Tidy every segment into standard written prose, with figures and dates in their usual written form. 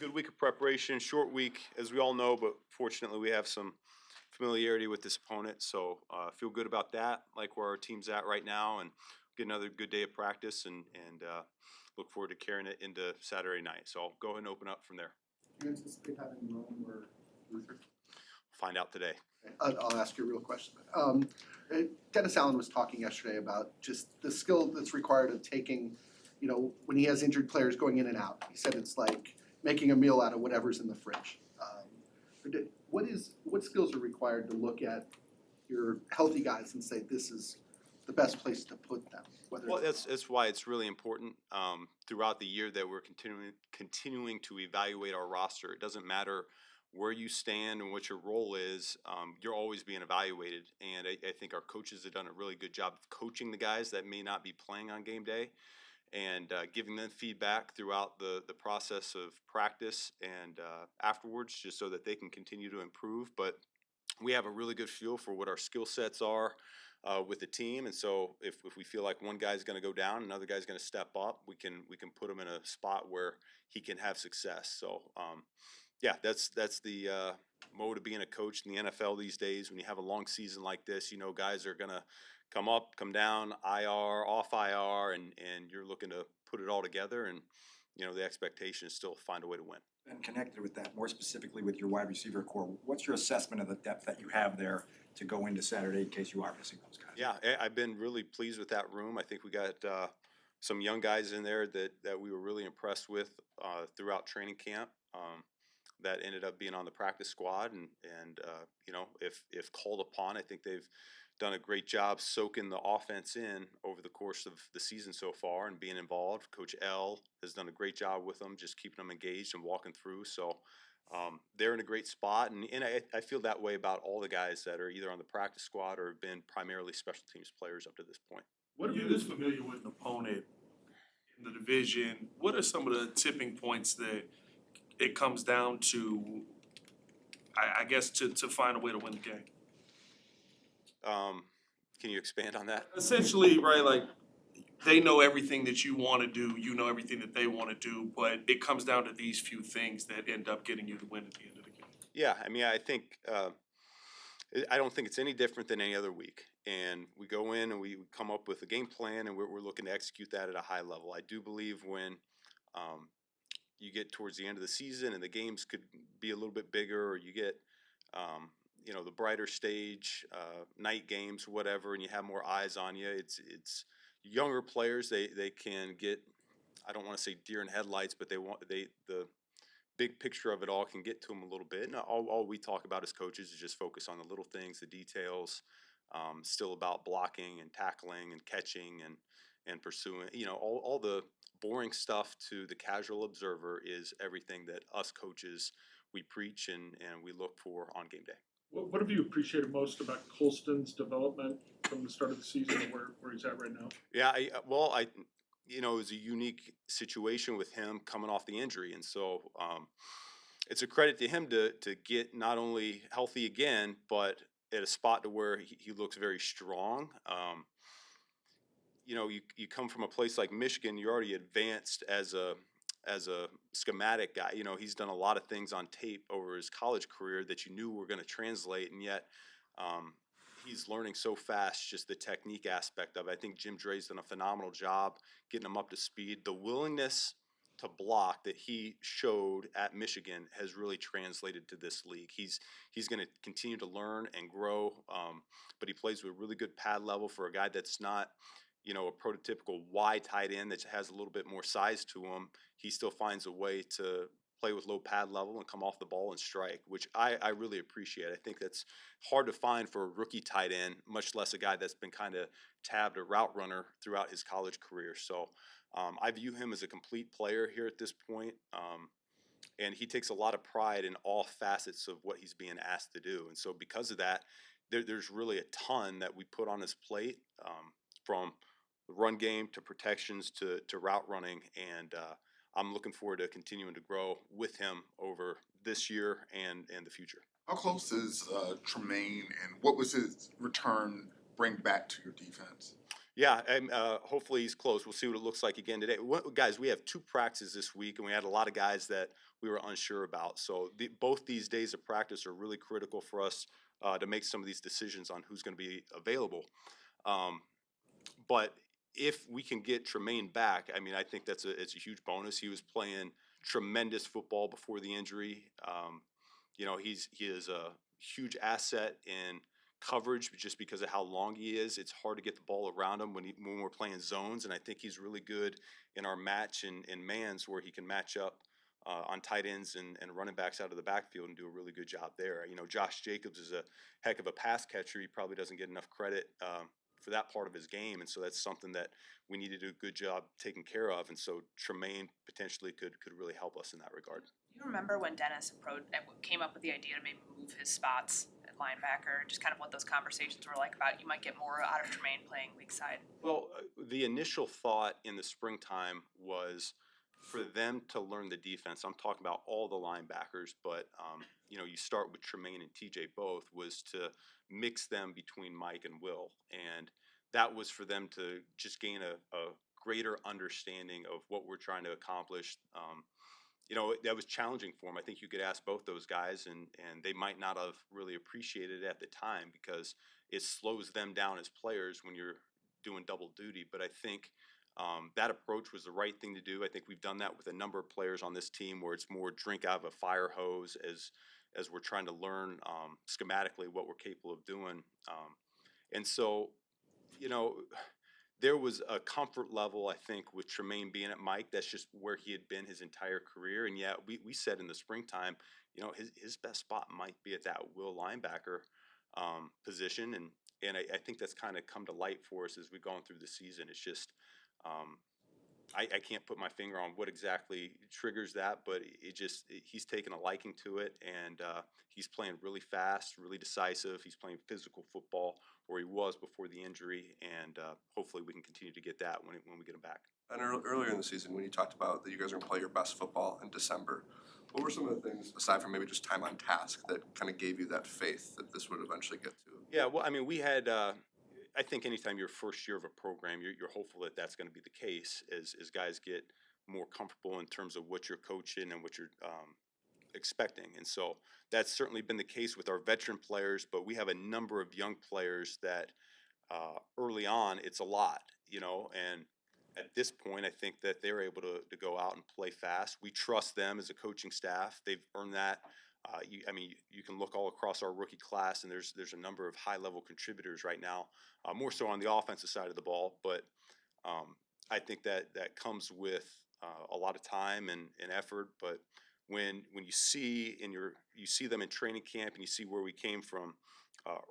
Good week of preparation, short week, as we all know, but fortunately we have some familiarity with this opponent, so feel good about that, like where our team's at right now, and get another good day of practice, and look forward to carrying it into Saturday night. So I'll go ahead and open up from there. Do you anticipate having Rome or Luther? Find out today. I'll ask you a real question. Dennis Allen was talking yesterday about just the skill that's required of taking, when he has injured players going in and out. He said it's like making a meal out of whatever's in the fridge. What skills are required to look at your healthy guys and say this is the best place to put them? Well, that's why it's really important throughout the year that we're continuing to evaluate our roster. It doesn't matter where you stand and what your role is. You're always being evaluated, and I think our coaches have done a really good job of coaching the guys that may not be playing on game day, and giving them feedback throughout the process of practice and afterwards, just so that they can continue to improve. But we have a really good feel for what our skill sets are with the team, and so if we feel like one guy's going to go down, another guy's going to step up, we can put him in a spot where he can have success. So yeah, that's the mode of being a coach in the NFL these days. When you have a long season like this, guys are going to come up, come down, IR, off IR, and you're looking to put it all together, and the expectation is still to find a way to win. And connected with that, more specifically with your wide receiver core, what's your assessment of the depth that you have there to go into Saturday in case you are missing those guys? Yeah, I've been really pleased with that room. I think we got some young guys in there that we were really impressed with throughout training camp. That ended up being on the practice squad, and if called upon, I think they've done a great job soaking the offense in over the course of the season so far and being involved. Coach L has done a great job with them, just keeping them engaged and walking through. So they're in a great spot, and I feel that way about all the guys that are either on the practice squad or have been primarily special teams players up to this point. What are you this familiar with an opponent in the division? What are some of the tipping points that it comes down to, I guess, to find a way to win the game? Can you expand on that? Essentially, right, like they know everything that you want to do, you know everything that they want to do, but it comes down to these few things that end up getting you the win at the end of the game. Yeah, I mean, I don't think it's any different than any other week. And we go in and we come up with a game plan, and we're looking to execute that at a high level. I do believe when you get towards the end of the season and the games could be a little bit bigger, or you get the brighter stage, night games, whatever, and you have more eyes on you. It's younger players. They can get, I don't want to say deer in headlights, but the big picture of it all can get to them a little bit. And all we talk about as coaches is just focus on the little things, the details. Still about blocking and tackling and catching and pursuing. All the boring stuff to the casual observer is everything that us coaches we preach and we look for on game day. What have you appreciated most about Colston's development from the start of the season and where he's at right now? Yeah, it was a unique situation with him coming off the injury, and so it's a credit to him to get not only healthy again, but at a spot to where he looks very strong. You come from a place like Michigan, you're already advanced as a schematic guy. He's done a lot of things on tape over his college career that you knew were going to translate, and yet he's learning so fast, just the technique aspect of it. I think Jim Dre's done a phenomenal job getting him up to speed. The willingness to block that he showed at Michigan has really translated to this league. He's going to continue to learn and grow, but he plays with really good pad level for a guy that's not a prototypical wide tight end that has a little bit more size to him. He still finds a way to play with low pad level and come off the ball and strike, which I really appreciate. I think that's hard to find for a rookie tight end, much less a guy that's been kind of tabbed a route runner throughout his college career. So I view him as a complete player here at this point, and he takes a lot of pride in all facets of what he's being asked to do. And so because of that, there's really a ton that we put on his plate, from the run game to protections to route running, and I'm looking forward to continuing to grow with him over this year and the future. How close is Tremaine, and what was his return bring back to your defense? Yeah, and hopefully he's close. We'll see what it looks like again today. Guys, we have 2 practices this week, and we had a lot of guys that we were unsure about. So both these days of practice are really critical for us to make some of these decisions on who's going to be available. Um, but if we can get Tremaine back, I mean, I think it's a huge bonus. He was playing tremendous football before the injury. He is a huge asset in coverage just because of how long he is. It's hard to get the ball around him when we're playing zones, and I think he's really good in our match in mans where he can match up on tight ends and running backs out of the backfield and do a really good job there. Josh Jacobs is a heck of a pass catcher. He probably doesn't get enough credit for that part of his game, and so that's something that we need to do a good job taking care of. And so Tremaine potentially could really help us in that regard. You remember when Dennis came up with the idea to maybe move his spots at linebacker, just kind of what those conversations were like about you might get more out of Tremaine playing weak side? Well, the initial thought in the springtime was for them to learn the defense. I'm talking about all the linebackers, but you start with Tremaine and TJ both, was to mix them between Mike and Will, and that was for them to just gain a greater understanding of what we're trying to accomplish. That was challenging for them. I think you could ask both those guys, and they might not have really appreciated it at the time because it slows them down as players when you're doing double duty. But I think that approach was the right thing to do. I think we've done that with a number of players on this team where it's more drink out of a fire hose as we're trying to learn schematically what we're capable of doing. And so, you know, there was a comfort level, I think, with Tremaine being at Mike. That's just where he had been his entire career. And yeah, we said in the springtime, his best spot might be at that will linebacker position. And I think that's kind of come to light for us as we've gone through the season. It's just, I can't put my finger on what exactly triggers that, but he's taken a liking to it, and he's playing really fast, really decisive. He's playing physical football where he was before the injury, and hopefully we can continue to get that when we get him back. And earlier in the season, when you talked about that you guys are going to play your best football in December, what were some of the things, aside from maybe just time on task, that kind of gave you that faith that this would eventually get to? Yeah, well, I mean, we had. I think anytime you're first year of a program, you're hopeful that that's going to be the case as guys get more comfortable in terms of what you're coaching and what you're expecting. And so that's certainly been the case with our veteran players, but we have a number of young players that early on it's a lot, and at this point, I think that they're able to go out and play fast. We trust them as a coaching staff. They've earned that. You can look all across our rookie class, and there's a number of high-level contributors right now, more so on the offensive side of the ball. But I think that comes with a lot of time and effort. But when you see them in training camp and you see where we came from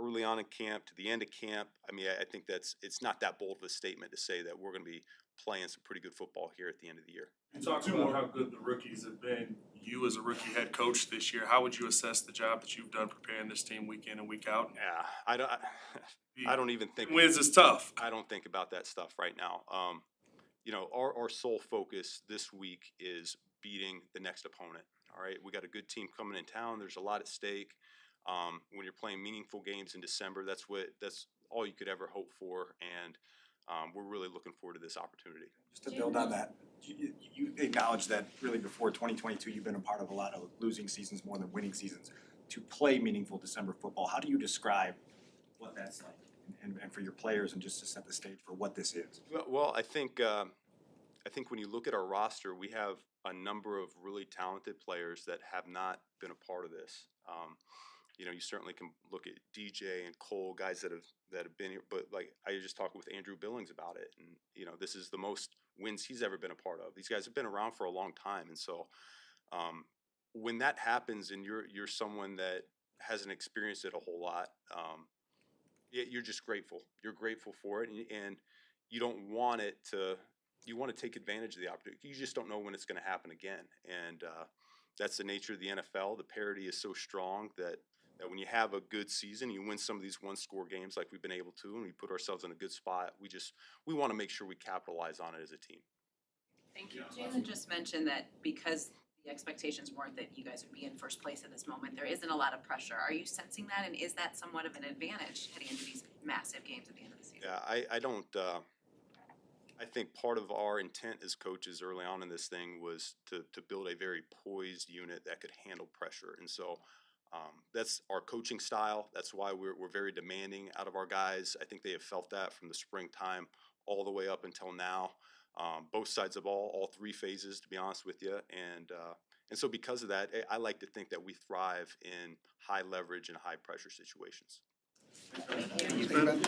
early on in camp to the end of camp, I think it's not that bold of a statement to say that we're going to be playing some pretty good football here at the end of the year. You talked about how good the rookies have been. You as a rookie head coach this year, how would you assess the job that you've done preparing this team week in and week out? Yeah, I don't even think Wins is tough. I don't think about that stuff right now. Our sole focus this week is beating the next opponent. All right, we got a good team coming in town. There's a lot at stake. When you're playing meaningful games in December, that's all you could ever hope for, and we're really looking forward to this opportunity. Just to build on that, you acknowledge that really before 2022, you've been a part of a lot of losing seasons more than winning seasons. To play meaningful December football, how do you describe what that's like and for your players and just to set the stage for what this is? Well, I think when you look at our roster, we have a number of really talented players that have not been a part of this. You certainly can look at DJ and Cole, guys that have been here, but like I was just talking with Andrew Billings about it, and this is the most wins he's ever been a part of. These guys have been around for a long time, and so when that happens, and you're someone that hasn't experienced it a whole lot, you're just grateful. You're grateful for it, and you don't want it to. You want to take advantage of the opportunity. You just don't know when it's going to happen again, and that's the nature of the NFL. The parity is so strong that when you have a good season, you win some of these one-score games like we've been able to, and we put ourselves in a good spot. We want to make sure we capitalize on it as a team. Thank you. Jalen just mentioned that because the expectations weren't that you guys would be in first place at this moment, there isn't a lot of pressure. Are you sensing that, and is that somewhat of an advantage heading into these massive games at the end of the season? Yeah, I don't, I think part of our intent as coaches early on in this thing was to build a very poised unit that could handle pressure. And so that's our coaching style. That's why we're very demanding out of our guys. I think they have felt that from the springtime all the way up until now. Both sides of all three phases, to be honest with you. And so because of that, I like to think that we thrive in high leverage and high pressure situations. Thank you, Ben.